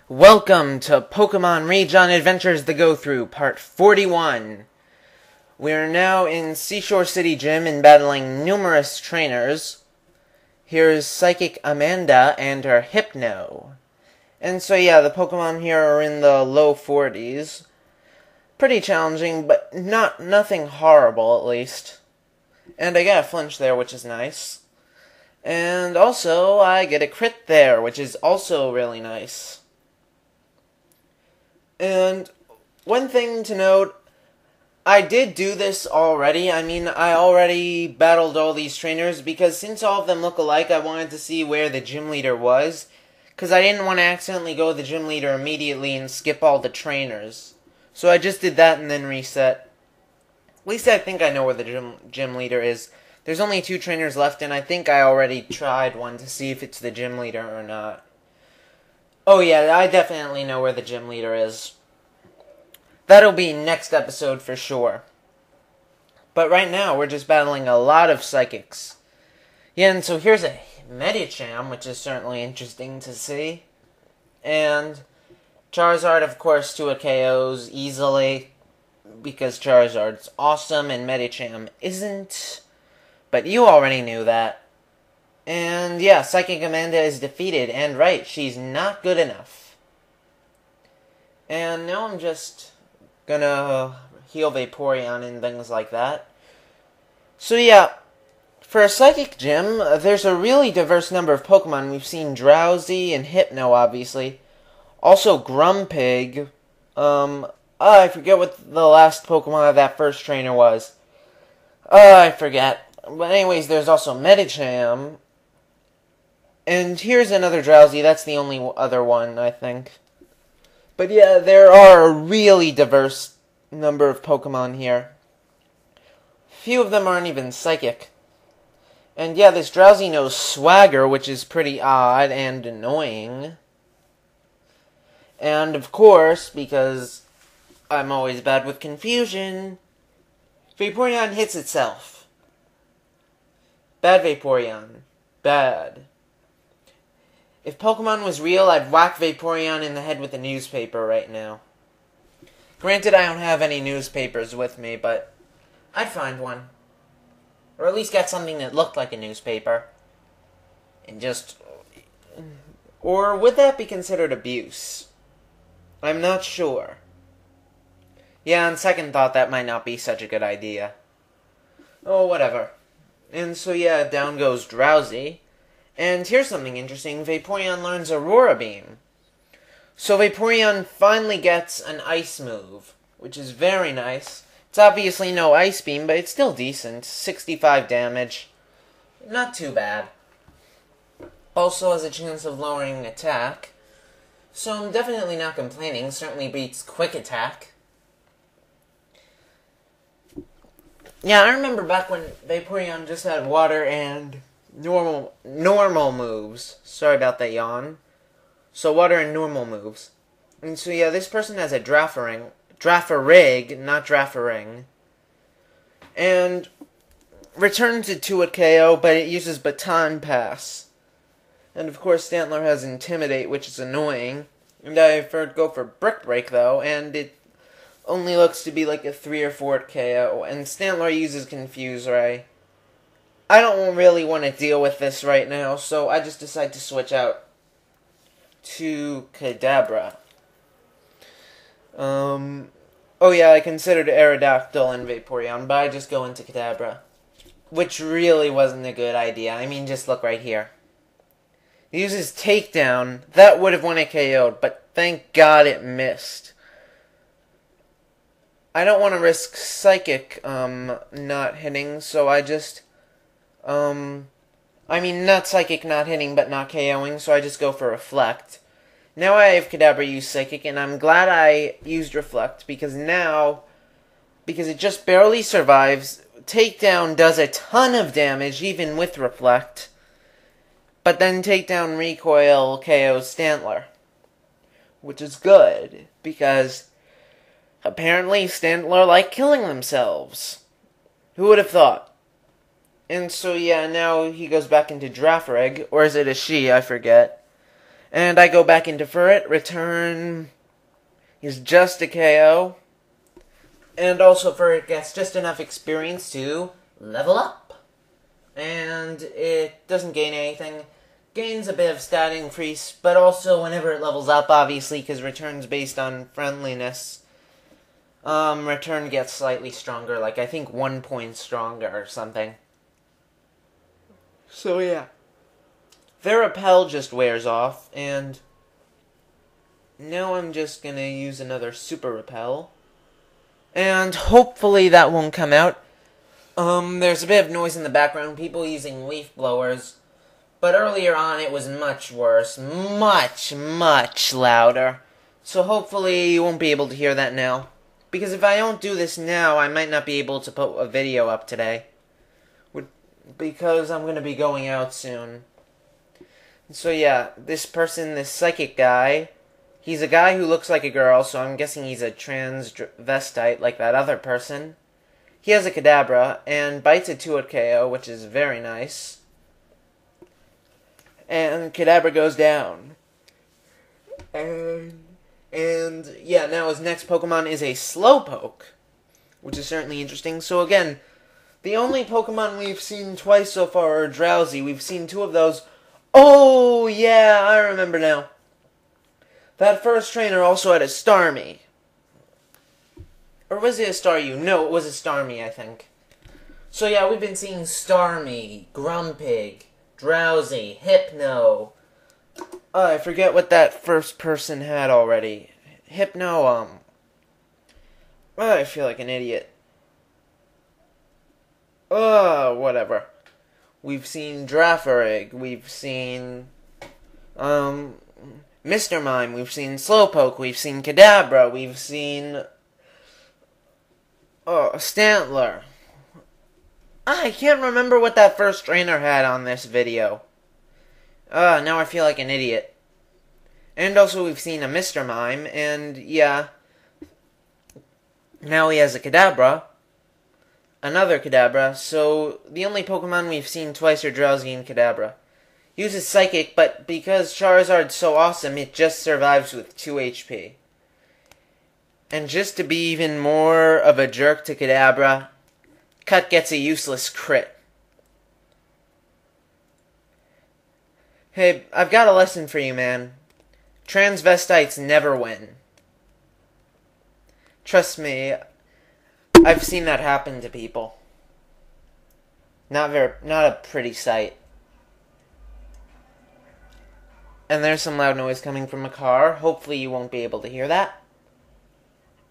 Welcome to Pokemon Rijon Adventures The Go-Through, Part 41. We are now in Seashore City Gym and battling numerous trainers. Here's Psychic Amanda and her Hypno. And so yeah, the Pokemon here are in the low 40s. Pretty challenging, but nothing horrible at least. And I got a flinch there, which is nice. And also, I get a crit there, which is also really nice. And one thing to note, I did do this already. I already battled all these trainers because since all of them look alike, I wanted to see where the gym leader was. Because I didn't want to accidentally go to the gym leader immediately and skip all the trainers. So I just did that and then reset. At least I think I know where the gym leader is. There's only 2 trainers left, and I think I already tried one to see if it's the gym leader or not. Oh yeah, I definitely know where the gym leader is. That'll be next episode for sure. But right now, we're just battling a lot of psychics. Yeah, and so here's a Medicham, which is certainly interesting to see. And Charizard, of course, to a KOs easily, because Charizard's awesome and Medicham isn't. But you already knew that. And yeah, Psychic Amanda is defeated, and right, she's not good enough. And now I'm just gonna heal Vaporeon and things like that. So yeah, for a Psychic Gym, there's a really diverse number of Pokemon. We've seen Drowsy and Hypno, obviously. Also Grumpig. I forget what the last Pokemon of that first trainer was. I forget. But anyways, there's also Medicham. And here's another Drowsy. That's the only other one, I think. But yeah, there are a really diverse number of Pokemon here. Few of them aren't even Psychic. And yeah, this Drowsy knows Swagger, which is pretty odd and annoying. And of course, because I'm always bad with confusion, Vaporeon hits itself. Bad Vaporeon. Bad. If Pokemon was real, I'd whack Vaporeon in the head with a newspaper right now. Granted, I don't have any newspapers with me, but I'd find one. Or at least get something that looked like a newspaper. And just... Or would that be considered abuse? I'm not sure. Yeah, on second thought, that might not be such a good idea. Oh, whatever. And so yeah, down goes Drowsy. And here's something interesting. Vaporeon learns Aurora Beam. So Vaporeon finally gets an Ice move, which is very nice. It's obviously no Ice Beam, but it's still decent. 65 damage. Not too bad. Also has a chance of lowering attack. So I'm definitely not complaining. Certainly beats Quick Attack. Yeah, I remember back when Vaporeon just had water and normal moves. Sorry about that yawn. So water and normal moves. And so yeah, this person has a Drafarig, not Drafaring. And returns it to a KO, but it uses Baton Pass. And of course Stantler has Intimidate, which is annoying. And I go for Brick Break though, and it only looks to be like a 3 or 4 KO. And Stantler uses Confuse Ray. I don't really want to deal with this right now, so I just decide to switch out to Kadabra. Oh yeah, I considered Aerodactyl and Vaporeon, but I just go into Kadabra. Which really wasn't a good idea. Just look right here. He uses Takedown. That would have won a KO'd, but thank God it missed. I don't want to risk Psychic, not hitting, so I just... not Psychic not hitting, but not KOing, so I just go for Reflect. Now I have Kadabra use Psychic, and I'm glad I used Reflect, because it just barely survives, Takedown does a ton of damage, even with Reflect, but then Takedown Recoil KOs Stantler, which is good, because apparently Stantler like killing themselves. Who would have thought? And so, yeah, now he goes back into Drafarig, or is it a she? I forget. And I go back into Furret. Return is just a KO. And also Furret gets just enough experience to level up. And it doesn't gain anything. Gains a bit of stat increase, but also whenever it levels up, obviously, because Return's based on friendliness, Return gets slightly stronger, like I think 1 point stronger or something. So yeah. Their repel just wears off, and now I'm just gonna use another super repel. And hopefully that won't come out. There's a bit of noise in the background, people using leaf blowers. But earlier on it was much worse. Much, much louder. So hopefully you won't be able to hear that now. Because if I don't do this now, I might not be able to put a video up today. Because I'm going to be going out soon. So yeah, this person, this psychic guy, he's a guy who looks like a girl, so I'm guessing he's a transvestite like that other person. He has a Kadabra, and bites a 2-hit KO, which is very nice. And Kadabra goes down. And yeah, now his next Pokemon is a Slowpoke, which is certainly interesting. So again, the only Pokemon we've seen twice so far are Drowsy. We've seen 2 of those. Oh, yeah, I remember now. That first trainer also had a Starmie. Or was it a Staryu? No, it was a Starmie, I think. So yeah, we've been seeing Starmie, Grumpig, Drowsy, Hypno. I forget what that first person had already. Hypno, I feel like an idiot. Whatever. We've seen Drafarig, we've seen, Mr. Mime, we've seen Slowpoke, we've seen Kadabra, we've seen, Stantler. I can't remember what that first trainer had on this video. Now I feel like an idiot. And also we've seen a Mr. Mime, and yeah. Now he has a Kadabra. Another Kadabra, so the only Pokemon we've seen twice are Drowsy and Kadabra. Uses Psychic, but because Charizard's so awesome, it just survives with 2 HP. And just to be even more of a jerk to Kadabra, Cut gets a useless crit. Hey, I've got a lesson for you, man. Transvestites never win. Trust me, I've seen that happen to people. Not a pretty sight. And there's some loud noise coming from a car. Hopefully you won't be able to hear that.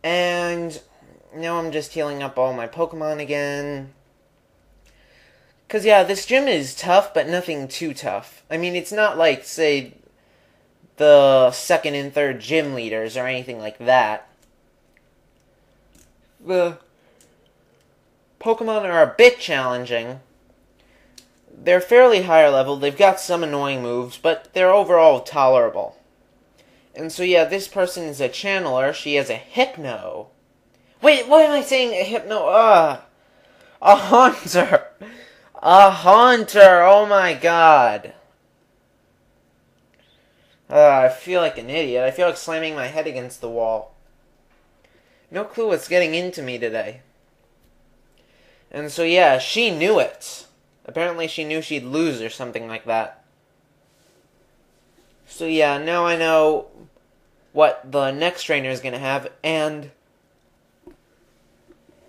And now I'm just healing up all my Pokemon again. Because, yeah, this gym is tough, but nothing too tough. I mean, it's not like, say, the second and third gym leaders or anything like that. The Pokemon are a bit challenging. They're fairly higher level. They've got some annoying moves, but they're overall tolerable. And so, yeah, this person is a channeler. She has a Hypno. Wait, what am I saying? A Hypno? A Haunter. A Haunter. Oh my god. I feel like an idiot. I feel like slamming my head against the wall. No clue what's getting into me today. And so, yeah, she knew it. Apparently she knew she'd lose or something like that. So, yeah, now I know what the next trainer is going to have, and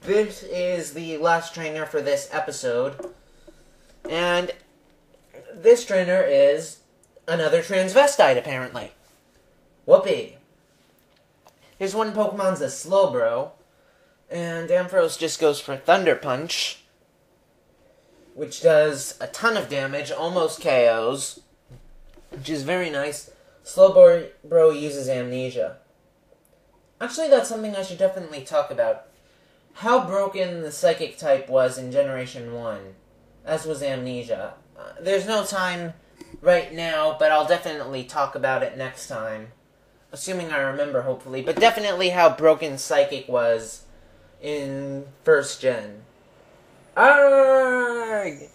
this is the last trainer for this episode. And this trainer is another transvestite, apparently. Whoopee. His one Pokemon's a Slowbro, and Ampharos just goes for Thunder Punch, which does a ton of damage, almost KOs, which is very nice. Slowbro uses Amnesia. Actually, that's something I should definitely talk about. How broken the Psychic type was in Generation 1, as was Amnesia. There's no time right now, but I'll definitely talk about it next time. Assuming I remember, hopefully. But definitely how broken Psychic was in First Gen. Arrgh!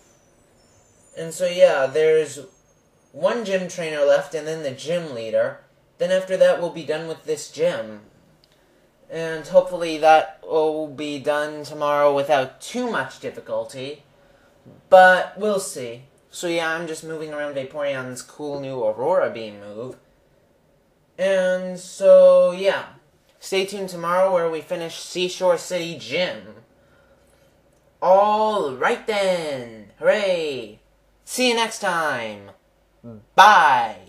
And so, yeah, there's one gym trainer left and then the gym leader. Then after that we'll be done with this gym. And hopefully that will be done tomorrow without too much difficulty. But we'll see. So yeah, I'm just moving around Vaporeon's cool new Aurora Beam move. And so yeah, stay tuned tomorrow where we finish Seashore City Gym. Alright then, hooray! See you next time! Bye!